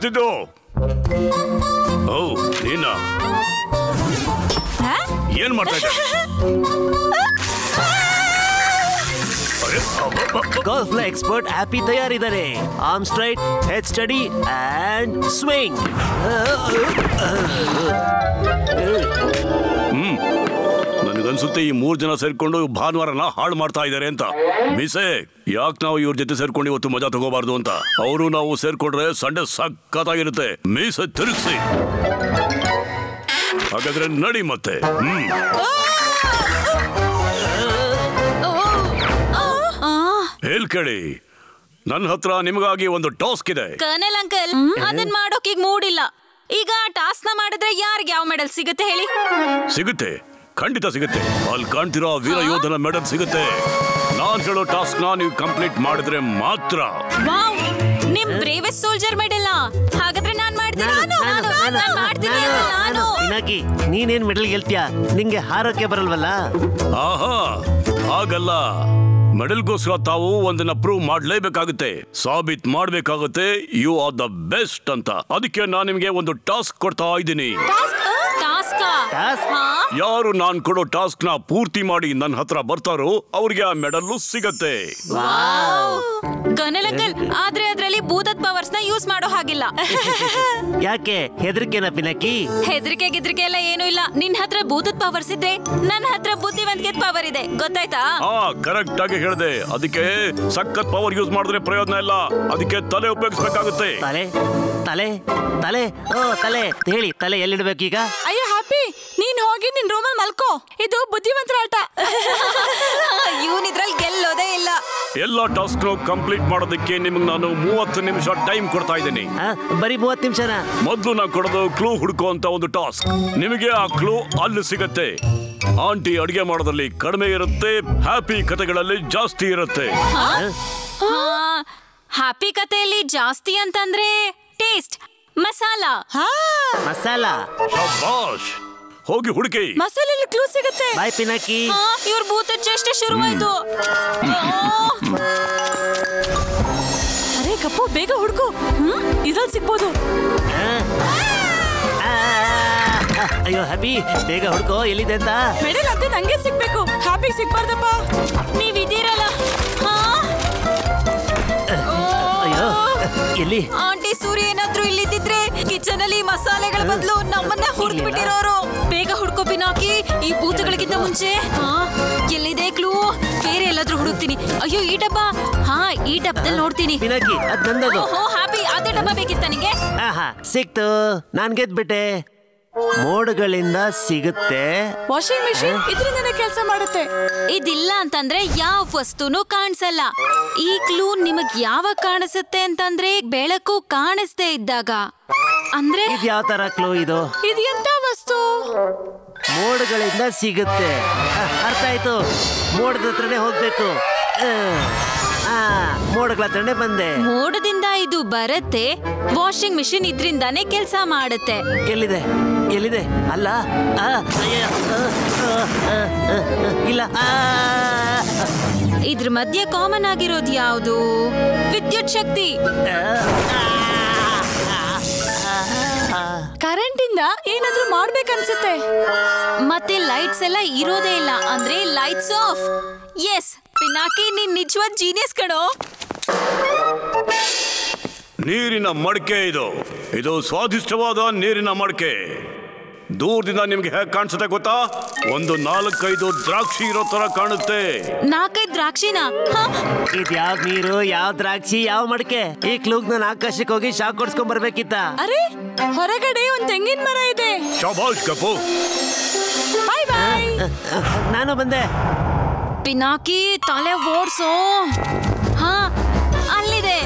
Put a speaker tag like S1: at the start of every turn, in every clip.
S1: ಮಾಡ್ತಿದ್ದು? ಓ ನೀನಾ? ಏನ್ ಮಾಡ್ತಾ ಇದ್ದೆ?
S2: ಗಾಲ್ಫ್ ಎಕ್ಸ್ಪರ್ಟ್ ಹ್ಯಾಪಿ ತಯಾರಿದ್ದಾರೆ. Arm straight, head steady and swing.
S1: ನನಗನ್ಸುತ್ತೆ ಈ 3 ಜನ ಸೇರ್ಕೊಂಡು ಭಾನುವಾರನ ಹಾಳು ಮಾಡ್ತಾ ಇದ್ದಾರೆ ಅಂತ. ಮಿಸೆ, ಯಾಕೆ ನಾವು ಇವ್ರ ಜೊತೆ ಸೇರ್ಕೊಂಡು ಇವತ್ತು ಮಜಾ ತಗೋಬಾರ್ದು ಅಂತ? ಅವರು ನಾವು ಸೇರ್ಕೊಂಡ್ರೆ ಸಂಡೆ ಸಕ್ಕತ್ತಾಗಿರುತ್ತೆ. ಮೀಸೆ ತಿರುಗಿಸಿ. ಹಾಗಾದ್ರೆ ನಡಿ ಮತ್ತೆ. ಹೇಳ್ಕೇಳಿ, ನನ್ನ ಹತ್ರ ನಿಮಗಾಗಿ ಒಂದು ಟಾಸ್ಕ್ ಇದೆ.
S3: ಕರ್ನಲ್ ಅಂಕಲ್, ಅದನ್ನ ಮಾಡೋಕೆ ಈಗ ಮೂಡಿಲ್ಲ. ಈಗ ಟಾಸ್ಕ್ ನ ಮಾಡಿದ್ರೆ ಯಾರಿಗೆ ಯಾವ ಮೆಡಲ್ ಸಿಗುತ್ತೆ ಹೇಳಿ?
S1: ಸಿಗುತ್ತೆ, ಖಂಡಿತ ಸಿಗುತ್ತೆ. ಅಲ್ಲಿ ಕಾಣ್ತಿರೋ ವೀರ ಯೋಧನ ಮೆಡಲ್ ಸಿಗುತ್ತೆ. ನಾನ್ ಹೇಳೋ ಟಾಸ್ಕ್ ನ ನೀವು ಕಂಪ್ಲೀಟ್ ಮಾಡಿದ್ರೆ ಮಾತ್ರ.
S3: ವಾವ್, ನಿಮ್ ಬ್ರೇವೆಸ್ಟ್ ಸೋಲ್ಜರ್ ಮೆಡಲ್. ಹಾಗಾದ್ರೆ ನಾನ್ ಮಾಡ್ತೀನಿ.
S2: ಪಿನಾಕಿ, ನೀನೇನ್ ಮೆಡಲ್ ಗೆಲ್ತೀಯ? ನಿಂಗೆ ಹಾರೋಕೆ ಬರಲ್ವಲ್ಲ?
S1: ಆಹಾ, ಹಾಗಲ್ಲ. ಮೆಡಲ್ಗೋಸ್ಕರ ತಾವು ಒಂದನ್ನ ಪ್ರೂವ್ ಮಾಡ್ಲೇಬೇಕಾಗುತ್ತೆ, ಸಾಬೀತ್ ಮಾಡ್ಬೇಕಾಗುತ್ತೆ. ಯು ಆರ್ ದ ಬೆಸ್ಟ್ ಅಂತ. ಅದಕ್ಕೆ ನಾನು ನಿಮ್ಗೆ ಒಂದು ಟಾಸ್ಕ್ ಕೊಡ್ತಾ ಇದ್ದೀನಿ. ಯಾರು ನಾನ್ ಕೊಡೋ ಟಾಸ್ಕ್ ನ ಪೂರ್ತಿ ಮಾಡಿ ನನ್ನ ಹತ್ರ ಬರ್ತಾರೋ ಅವ್ರಿಗೆ ಆ ಮೆಡಲ್ ಸಿಗತ್ತೆ.
S3: ಕರ್ನಲ್ ಅಂಕಲ್, ಆದ್ರೆ ಅದ್ರಲ್ಲಿ ಭೂತದ ಪವರ್ಸ್ ನ ಯೂಸ್ ಮಾಡೋ ಹಾಗಿಲ್ಲ.
S2: ಯಾಕೆ? ಹೆದರಿಕೆನಾ ಪಿನಾಕಿ?
S3: ಹೆದರಿಕೆ ಗಿದ್ರಿಕೆ ಎಲ್ಲ ಏನು ಇಲ್ಲ. ನಿನ್ ಹತ್ರ ಭೂತದ ಪವರ್ಸ್ ಇದ್ರೆ ನನ್ನ ಹತ್ರ ಬುದ್ಧಿವಂತಿಕೆ ಪವರ್ ಇದೆ, ಗೊತ್ತಾಯ್ತಾ?
S1: ಕರೆಕ್ಟ್ ಆಗಿ ಹೇಳಿದೆ. ಅದಕ್ಕೆ ಸಖತ್ ಪವರ್ ಯೂಸ್ ಮಾಡಿದ್ರೆ ಪ್ರಯೋಜನ ಇಲ್ಲ. ಅದಕ್ಕೆ ತಲೆ ಉಪಯೋಗಿಸಬೇಕಾಗುತ್ತೆ.
S2: ತಲೆ ತಲೆ ತಲೆ ಓ ತಲೆ ಹೇಳಿ, ತಲೆ ಎಲ್ಲಿಡ್ಬೇಕೀಗ?
S3: ಅಯ್ಯೋ ಹ್ಯಾಪಿ, ನೀನ್ ಹೋಗಿ ನಿನ್ ರೂಮಲ್ಲಿ ಮಲ್ಕೋ. ಇದು ಬುದ್ಧಿವಂತರ ಆಟ. ಇವನಿದ್ರಲ್ಲಿ ಗೆಲ್ಲೋದೇ ಇಲ್ಲ.
S1: ಎಲ್ಲ ಟಾಸ್ಕ್ ಕಂಪ್ಲೀಟ್ ಮಾಡೋದಕ್ಕೆ ನಿಮ್ಗೆ ನಾನು 30 ನಿಮಿಷ ಟೈಮ್ ಕೊಡ್ತಾ ಇದ್ದೀನಿ.
S2: ಬರೀ 30 ನಿಮಿಷನ?
S1: ಮೊದಲು ನಾನು ಕೊಡೋದು ಕ್ಲೂ ಹುಡುಕೋ ಅಂತ ಒಂದು ಟಾಸ್ಕ್. ನಿಮಗೆ ಆ ಕ್ಲೂ ಅಲ್ಲಿ ಸಿಗತ್ತೆ. ಆಂಟಿ ಅಡಿಗೆ ಮಾಡೋದ್ರಲ್ಲಿ ಕಡಿಮೆ ಇರುತ್ತೆ, ಹ್ಯಾಪಿ ಕಥೆಗಳಲ್ಲಿ ಜಾಸ್ತಿ ಇರುತ್ತೆ.
S3: ಹ್ಯಾಪಿ ಕಥೆಯಲ್ಲಿ ಜಾಸ್ತಿ ಅಂತಂದ್ರೆ ಟೇಸ್ಟ್, ಮಸಾಲಾ.
S2: ಮಸಾಲಾ?
S1: ಶಬ್ಬಾಷ್, ಹೋಗಿ ಹುಡುಕಿ.
S3: ಮಸಾಲೆಯಲ್ಲಿ ಕ್ಲೂ ಸಿಗುತ್ತೆ.
S2: ಬಾಯ್ ಪಿನಾಕಿ.
S3: ಇವ್ರ ಭೂತದ ಚೇಷ್ಟೆ ಶುರುವಾಯ್ತು. ಅರೆ ಕಪ್ಪು, ಬೇಗ ಹುಡುಕು. ಇದ್ರಲ್ಲಿ ಸಿಗ್ಬೋದು.
S2: ಅಯ್ಯೋ ಹ್ಯಾಪಿ, ಬೇಗ ಹುಡುಕೋ, ಎಲ್ಲಿದೆ ಅಂತ.
S3: ಮೆಡಲ್ ಅದೇ ನಂಗೆ ಸಿಗ್ಬೇಕು, ಹ್ಯಾಪಿ ಸಿಗ್ಬಾರ್ದಪ್ಪ. ನೀವಿದ್ದೀರಲ್ಲ.
S2: ಅಯ್ಯೋ ಎಲ್ಲಿ?
S3: ಆಂಟಿ ಸೂರ್ಯ ಏನಾದ್ರೂ ಇಲ್ಲಿದ್ದಿದ್ರೆ ಕಿಚನ್ ಅಲ್ಲಿ ಮಸಾಲೆಗಳ ಬದಲು ನಮ್ಮನ್ನ ಹುರಿದು ಬಿಟ್ಟಿರೋರು. ಬೇಗ ಹುಡ್ಕೋ ಪಿನಾಕಿ, ಈ ಭೂತಗಳಿಗಿಂತ ಮುಂಚೆ. ಎಲ್ಲಿದೆ ಕ್ಲೂ? ಬೇರೆ ಎಲ್ಲಾದ್ರೂ ಹುಡುಕ್ತೀನಿ. ಅಯ್ಯೋ ಈ ಡಬ್ಬ. ಈ ಡಬ್ಬದಲ್ಲಿ ನೋಡ್ತೀನಿ.
S2: ಪಿನಾಕಿ, ಅದ್ ನಂದದು.
S3: ಹ್ಯಾಪಿ, ಅದೇ ಡಬ್ಬ ಬೇಕಿತ್ತ ನಿಂಗೆ?
S2: ಸಿಕ್ತು, ನಾನ್ ಗೆದ್ಬಿಟ್ಟೆ. ಮೋಡ್ಗಳಿಂದ ಸಿಗುತ್ತೆ.
S3: ವಾಷಿಂಗ್ ಮೆಷಿನ್ ಇದ್ರಿಂದನೇ ಕೆಲಸ ಮಾಡುತ್ತೆ. ಇದಿಲ್ಲ ಅಂತಂದ್ರೆ ಯಾವ ವಸ್ತುನೂ ಕಾಣಿಸಲ್ಲ. ಈ ಕ್ಲೂ ನಿಮಗ್ ಯಾವಾಗ ಕಾಣಿಸುತ್ತೆ ಅಂತಂದ್ರೆ ಬೆಳಕು ಕಾಣಿಸ್ದೇ ಇದ್ದಾಗ. ಅಂದ್ರೆ
S2: ಯಾವ ತರ ಕ್ಲೂ ಇದು?
S3: ಇದು ಎಂತ ವಸ್ತು?
S2: ಮೋಡ್ಗಳಿಂದ ಸಿಗುತ್ತೆ. ಅರ್ಥ ಆಯ್ತು. ಮೋಡದ ಹತ್ರನೇ ಹೋಗ್ಬೇಕು. ಮೋಡಗಳ ಹತ್ರನೇ ಬಂದೆ.
S3: ಮೋಡದಿಂದ ಇದು ಬರುತ್ತೆ. ವಾಷಿಂಗ್ ಮಿಷಿನ್ ಇದ್ರಿಂದಾನೇ ಕೆಲಸ ಮಾಡುತ್ತೆ.
S2: ಎಲ್ಲಿದೆ? ಎಲ್ಲಿದೆ? ಅಲ್ಲ, ಇಲ್ಲ.
S3: ಇದ್ರ ಮಧ್ಯೆ ಕಾಮನ್ ಆಗಿರೋದು ಯಾವುದು? ವಿದ್ಯುತ್ ಶಕ್ತಿ. ಕರೆಂಟ್ ಇಂದ ಏನಾದ್ರೂ ಮಾಡ್ಬೇಕನ್ಸುತ್ತೆ. ಮತ್ತೆ ಲೈಟ್ಸ್ ಎಲ್ಲ ಇರೋದೇ ಇಲ್ಲ, ಅಂದ್ರೆ ಲೈಟ್ಸ್ ಆಫ್. ಎಸ್ ಪಿನಾಕಿ, ನೀನ್ ನಿಜವಾದ ಜೀನಿಯಸ್ ಕಣೋ.
S1: ನೀರಿನ ಮಡಕೆ ಇದು ಸ್ವಾದಿಷ್ಟವಾದ ನೀರಿನ ಮಡಕೆ. ದೂರದಿಂದ ನಿಮ್ಗೆ ಹೇಗೆ ಕಾಣಿಸುತ್ತೆ ಗೊತ್ತಾ? ಒಂದು 4-5 ದ್ರಾಕ್ಷಿ ಇರೋ ತರ ಕಾಣುತ್ತೆ.
S3: 4-5 ದ್ರಾಕ್ಷಿನ?
S2: ಇದು ಯಾವ ನೀರು, ಯಾವ ದ್ರಾಕ್ಷಿ, ಯಾವ ಮಡಕೆ? ಈ ಕ್ಲೂಗ್ ನಾನು ಆಕಾಶಕ್ಕೆ ಹೋಗಿ ಶಾಕ್ ಕೊಡ್ಸ್ಕೊಂಡ್ ಬರ್ಬೇಕಿತ್ತ.
S3: ಅರೆ, ಹೊರಗಡೆ ಒಂದ್ ತೆಂಗಿನ ಮರ ಇದೆ.
S1: ಶಾಬಾಷ್ ಕಪ್ಪು.
S3: ಬಾಯ್ ಬಾಯ್.
S2: ನಾನು ಬಂದೆ.
S3: ಪಿನಾಕಿ, ತಲೆ ಓಡ್ಸೋ. ಅಲ್ಲಿದೆ.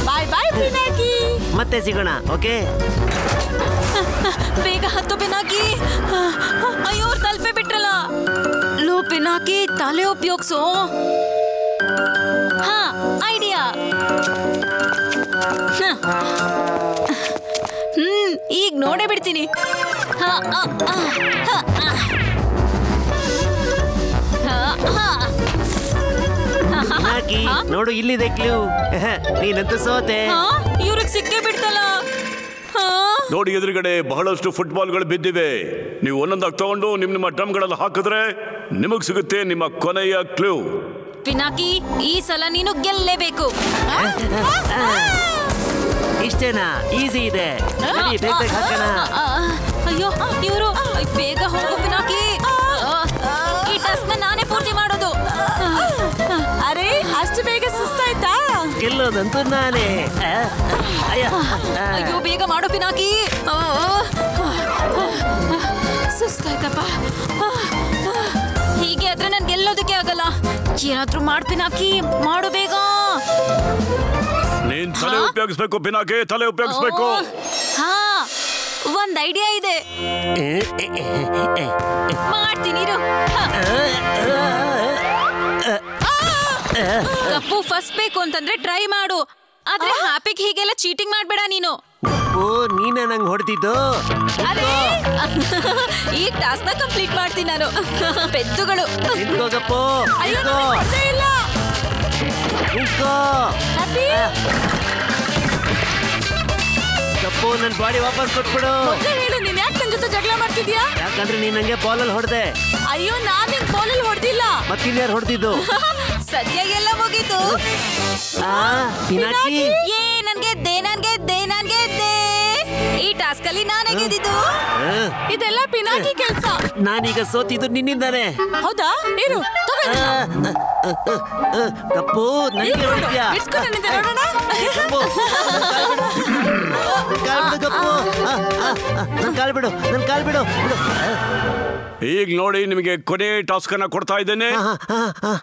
S3: ಬಾಯ್ ಬಾಯ್ ಪಿನಾಕಿ.
S2: ಮತ್ತೆ ಸಿಗೋಣ, ಓಕೆ?
S3: ಬೇಗ ಹತ್ತು ಪಿನಾಕಿ. ಅಯ್ಯೋ, ತಲುಪೆ ಬಿಟ್ರಲ್ಲ. ಲೋ ಪಿನಾಕಿ, ತಲೆ ಉಪಯೋಗಿಸೋ. ಐಡಿಯಾ. ಈಗ ನೋಡೇ ಬಿಡ್ತೀನಿ.
S2: ಪಿನಾಕಿ ನೋಡು ಇಲ್ಲಿದೆ ಕ್ಲೂ. ನೀನಂತೂ ಸೋತೆ.
S3: ಇವ್ರಿಗೆ ಸಿಕ್ಕೇ ಬಿಡ್ತಲ್ಲ.
S1: ನೋಡಿ ಎದುರುಗಡೆ ಬಹಳಷ್ಟು ಫುಟ್ಬಾಲ್ಗಳು ಬಿದ್ದಿವೆ. ನೀವು ಒಂದೊಂದಾಗಿ ತಗೊಂಡು ನಿಮ್ಮ ಡ್ರಮ್ಗಳಲ್ಲಿ ಹಾಕಿದ್ರೆ ನಿಮಗ್ ಸಿಗುತ್ತೆ ನಿಮ್ಮ ಕೊನೆಯ ಕ್ಲೂ.
S3: ಪಿನಾಕಿ ಈ ಸಲ ನೀನು ಗೆಲ್ಲೇಬೇಕು.
S2: ಇಷ್ಟೇನಾ? ಈಸಿ ಇದೆ. ಬೇಗ ಹಾಕೋಣ.
S3: ಅಯ್ಯೋ ಇವರು ಬೇಗ ಹೋಗು ಪಿನಾಕಿ. ಈ ಟಾಸ್ಕ್ ನಾನೇ ಪೂರ್ತಿ ಮಾಡೋದು.
S4: ಅರೆ ಅಷ್ಟು ಬೇಗ ಸುಸ್ತಾಯ್ತಾ?
S2: ಗೆಲ್ಲೋದಂತೂ ನಾನೇ.
S3: ಅಯ್ಯೋ ಬೇಗ ಮಾಡು ಪಿನಾಕಿ. ಸುಸ್ತಾಯ್ತಪ್ಪ. ಹೀಗೆ ಆದ್ರೆ ನಾನು ಗೆಲ್ಲೋದಕ್ಕೆ ಆಗಲ್ಲ. ಏನಾದ್ರೂ ಮಾಡು ಪಿನಾಕಿ, ಮಾಡು ಬೇಗ.
S1: ನೀನ್ ತಲೆ ಉಪಯೋಗಿಸ್ಬೇಕು ಪಿನಾಕಿ, ತಲೆ ಉಪಯೋಗಿಸ್ಬೇಕು.
S3: ಹಾ ಒಂದ್ ಐಡಿಯಾ ಇದೆ, ಮಾಡ್ತೀನಿ ಇರು. ಕಪ್ಪು ಫಸ್ಟ್ ಬೇಕು ಅಂತಂದ್ರೆ ಟ್ರೈ ಮಾಡು, ಆದ್ರೆ ಹ್ಯಾಪಿಗೆ ಹೀಗೆಲ್ಲ ಚೀಟಿಂಗ್ ಮಾಡ್ಬೇಡ ನೀನು.
S2: ಓ ನೀನೇ ನಂಗೆ ಹೊಡೆದಿದ್ದು.
S3: ಅರೆ ಈ ಟಾಸ್ಕ್ ನ ಕಂಪ್ಲೀಟ್ ಮಾಡ್ತೀನಿ ನಾನು. ಪೆದ್ದುಗಳು.
S2: ನಿಂತ್ಕೋಗಪ್ಪು. ನಿಂತ್ಕೋ. ಕಪ್ಪು ನನ್ ಬಾಡಿ ವಾಪಸ್ ಕೊಟ್ಬಿಡು.
S4: ಹೇಳು, ನೀನ್ ಯಾಕೆ ನನ್ ಜೊತೆ ಜಗಳ ಮಾಡ್ತಿದ್ಯಾ?
S2: ಯಾಕಂದ್ರೆ ನೀನ್ ನಂಗೆ ಬಾಲಲ್ಲಿ ಹೊಡೆದೆ.
S4: ಅಯ್ಯೋ ನಾನ್ ನಿನ್ ಬಾಲಲ್ಲಿ ಹೊಡೆದಿಲ್ಲ.
S2: ಮತ್ತಿನ್ಯಾರು ಹೊಡೆದಿದ್ದು?
S3: ಸದ್ಯ ಎಲ್ಲ ಮುಗೀತು.
S2: ಪಿನಾಕಿ
S3: ನನ್ ಗೆದ್ದೆ. ಈ ಟಾಸ್ಕ್ ಅಲ್ಲಿ ನಾನೇ ಗೆದ್ದಿದ್ದು.
S4: ಇದೆಲ್ಲ ಪಿನಾಕಿ ಕೆಲ್ಸ.
S2: ನಾನೀಗ ಸೋತಿದ್ದು ನಿನ್ನಿಂದಾನೆ.
S4: ಹೌದಾ? ಇರು
S2: ಕಪ್ಪು ನನಗೆ ಹೊಡೆದ್ಯಾ?
S4: ನೋಡೋಣ.
S2: ಕಪ್ಪು ನನ್ ಕಾಲ್ ಬಿಡು.
S1: ಈಗ ನೋಡಿ ನಿಮಗೆ ಕೊನೆ ಟಾಸ್ಕ್ ಅನ್ನ ಕೊಡ್ತಾ ಇದ್ದೇನೆ.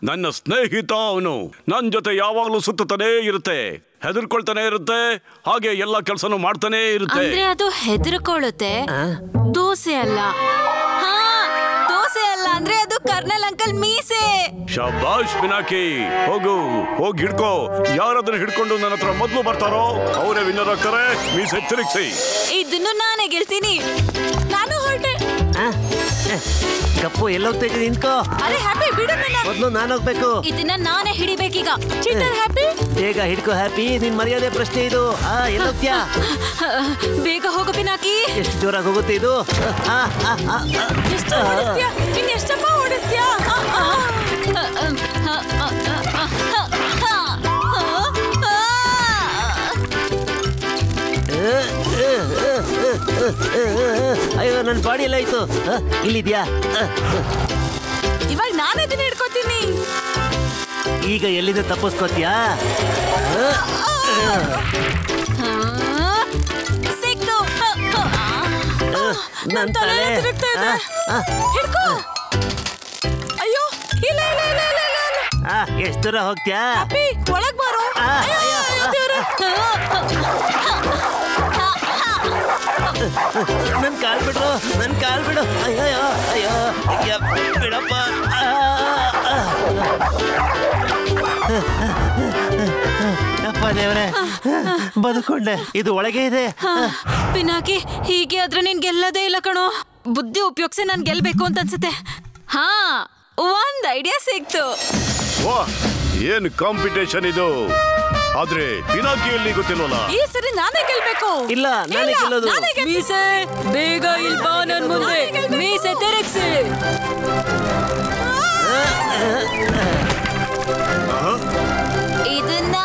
S1: ನನ್ನ ಸ್ನೇಹಿತ ಅವನು ನನ್ ಜೊತೆ ಯಾವಾಗ್ಲೂ ಸುತ್ತಾನೆ ಇರುತ್ತೆ, ಹೆದರ್ಕೊಳ್ತಾನೆ ಇರುತ್ತೆ, ಹಾಗೆ ಎಲ್ಲ ಕೆಲಸನೂ ಮಾಡ್ತಾನೆ ಇರುತ್ತೆ.
S3: ಅಂದ್ರೆ ಅದು ಹೆದರ್ಕೊಳ್ಳುತ್ತೆ, ದೋಸೆ ಅಲ್ಲ. ದೋಸೆ ಅಲ್ಲ ಅಂದ್ರೆ ಅದು ಕರ್ನಲ್ ಅಂಕಲ್ ಮೀಸೆ.
S1: ಶಬಾಷ್ ಪಿನಾಕಿ, ಹೋಗಿ ಹಿಡ್ಕೋ. ಯಾರಾದ್ರೂ ಹಿಡ್ಕೊಂಡು ನನ್ನ ಹತ್ರ ಮೊದ್ಲು ಬರ್ತಾರೋ ಅವರೇ ವಿನ್ನರ್ ಆಗ್ತಾರೆ. ಮೀಸೆ ತಿರುಗಿಸಿ.
S3: ಇದನ್ನು ನಾನೇ ಗೆಲ್ತೀನಿ.
S4: ನಾನು ಹೊರಟೆ.
S2: ಕಪ್ಪು ಎಲ್ಲೋಗ್ತಾ ಇದ್ದೀನಿ? ನಿಂತ್ಕೋ.
S4: ಅರೆ ಹ್ಯಾಪಿ ಬಿಡು ನನ್ನ.
S2: ಮೊದ್ಲು ನಾನು ಹೋಗ್ಬೇಕು.
S3: ಇದನ್ನ ನಾನೇ ಹಿಡಿಬೇಕೀಗ.
S4: ಚೀಟರ್ ಹ್ಯಾಪಿ,
S2: ಬೇಗ ಹಿಡ್ಕೋ ಹ್ಯಾಪಿ. ನಿನ್ ಮರ್ಯಾದೆ ಪ್ರಶ್ನೆ ಇದು. ಎಲ್ಲೋಗ್ತ್ಯಾ?
S3: ಬೇಗ ಹೋಗು ಪಿನಾಕಿ.
S2: ಎಷ್ಟು ಜೋರಾಗಿ ಹೋಗುತ್ತೆ ಇದು.
S4: ಎಷ್ಟು ಓಡಿಸ್ತೀಯಾ? ಇನ್ನು ಎಷ್ಟಪ್ಪ ಓಡಿಸ್ತೀಯಾ?
S2: ಅಯ್ಯೋ ನನ್ನ ಬಾಡಿ ಎಲ್ಲ ಆಯ್ತು. ಇಲ್ಲಿದ್ಯಾ?
S4: ಇವಾಗ ನಾನು ಇದನ್ನ ಹಿಡ್ಕೋತೀನಿ.
S2: ಈಗ ಎಲ್ಲಿಂದ ತಪ್ಪಿಸ್ಕೋತೀಯಾ?
S3: ಸಿಕ್ತು.
S4: ನನ್ನ ತಲೆ ತಿರುಗ್ತಾ ಇದೆ. ಹಿಡ್ಕೋ. ಅಯ್ಯೋ ಇಲ್ಲ.
S2: ಎಷ್ಟು ದೂರ ಹೋಗ್ತ್ಯಾ?
S4: ಹ್ಯಾಪಿ ಒಳಗ್ ಬಾರೋ.
S2: ನನ್ ಕಾಲ್ ಬಿಡು. ಅಯ್ಯೋ ಬಿಡಪ್ಪ. ಅಪ್ಪ ದೇವ್ರೆ, ಬದುಕೊಂಡೆ. ಇದು ಒಳಗೆ ಇದೆ.
S3: ಪಿನಾಕಿ ಹೀಗೆ ಆದ್ರೆ ನೀನ್ ಗೆಲ್ಲದೇ ಇಲ್ಲ ಕಣೋ. ಬುದ್ಧಿ ಉಪಯೋಗಿಸಿ ನಾನ್ ಗೆಲ್ಬೇಕು ಅಂತ ಅನ್ಸುತ್ತೆ. ಒಂದ್ ಐಡಿಯಾ ಸಿಕ್ತು.
S1: ಏನ್ ಕಾಂಪಿಟೇಷನ್ ಇದು? ಆದ್ರೆ ಪಿನಾಕಿಯಲ್ಲಿ ಗೊತ್ತಿಲ್ವಲ್ಲ.
S4: ಈ ಸರಿ ನಾನೇ ಗೆಲ್ಬೇಕು.
S2: ಇಲ್ಲ ನಾನೇ ಗೆಲ್ಲೋದು.
S3: ಮೀಸೆ ಬೇಗ ಇಲ್ ಬಾ ನನ್ ಮುಂದೆ. ಮೀಸೆ ತಿರುಗಿಸಿ. ಇದನ್ನ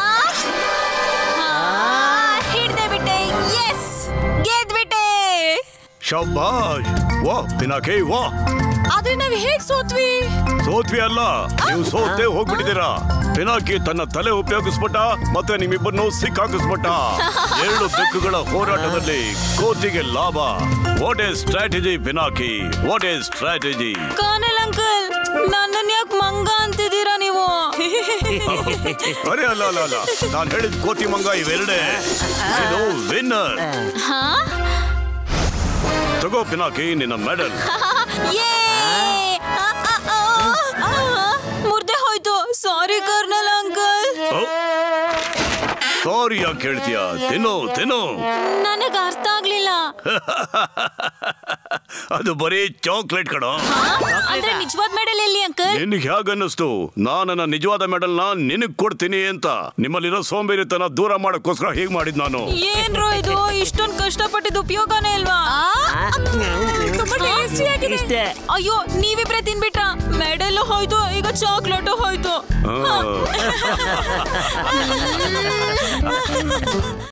S3: ಹಿಡ್ದೆ ಬಿಟ್ಟೆ. ಎಸ್, ಗೆದ್ಬಿಟ್ಟೆ.
S1: ಶಬಾಷ್. ವಾ ಪಿನಾಕಿ ವಾ.
S4: ಆದ್ರೆ ನಾವ್ ಹೇಗ್ ಸೋತ್ವಿ
S1: ಅಲ್ಲ, ನೀವು ಸೋತೆ ಹೋಗ್ಬಿಟ್ಟಿದ್ದೀರಾ. ಪಿನಾಕಿ ತನ್ನ ತಲೆ ಉಪಯೋಗಿಸ್ಬಿಟ್ಟ, ಮತ್ತೆ ನಿಮ್ಮಿಬ್ಬರನ್ನು ಸಿಕ್ಕಾಕಿಸ್ಬಿಟ್ಟ. 2 ಬೆಕ್ಕುಗಳ ಹೋರಾಟದಲ್ಲಿ ಕೋತಿಗೆ ಲಾಭ. What a strategy Pinaki, what a strategy.
S3: Colonel uncle, ನನ್ನನ್ ಯಾಕೆ ಮಂಗ ಅಂತಿದ್ದೀರಾ ನೀವು?
S1: ಅರೆ ಅಲ್ಲ, ನಾನು ಹೇಳಿದ ಕೋತಿ ಮಂಗ ಇವೆರಡೇ. ಇದು ವಿನ್ನರ್. ತಗೋ ಪಿನಾಕಿ ನಿನ್ನ ಮೆಡಲ್.
S3: ಮುರ್ದೆ ಹೋಯ್ತು. ಸಾರಿ ಕರ್ನಲ್ ಅಂಕಲ್.
S1: ಸಾರಿ ಯಾಕೆ ಹೇಳ್ತೀಯಾ? ತಿನ್ನು.
S3: ನನಗೆ ಅರ್ಥ ಆಗ್ಲಿಲ್ಲ.
S1: ಅದು ಬರೀ ಚಾಕ್ಲೇಟ್ ಕಣೋ.
S3: ಅಂದ್ರೆ ನಿಜವಾದ ಮೆಡಲ್ ಎಲ್ಲಿ ಅಂಕಲ್?
S1: ನಿನ್ಗೆ ಹೇಗನ್ನಿಸ್ತು ನನ್ನ ನಿಜವಾದ ಮೆಡಲ್ ನ ನಿನಗ್ ಕೊಡ್ತೀನಿ ಅಂತ? ನಿಮ್ಮಲ್ಲಿರೋ ಸೋಂಬೇರಿತನ ದೂರ ಮಾಡಕ್ಕೋಸ್ಕರ ಹೀಗ್ ಮಾಡಿದ್ ನಾನು.
S3: ಏನ್ರೋ ಇದು, ಇಷ್ಟೊಂದು ಕಷ್ಟಪಟ್ಟಿದ್ದು ಉಪಯೋಗನೇ ಇಲ್ವಾ?
S4: ತುಂಬಾ ಟೇಸ್ಟಿ ಆಗಿದೆ.
S2: ಇಷ್ಟೇ.
S3: ಅಯ್ಯೋ, ನೀವಿಬ್ರೆ ತಿನ್ಬಿಟ್ರ? ಮೆಡಲ್ ಹೋಯ್ತು, ಈಗ ಚಾಕ್ಲೇಟ್ ಹೋಯ್ತು.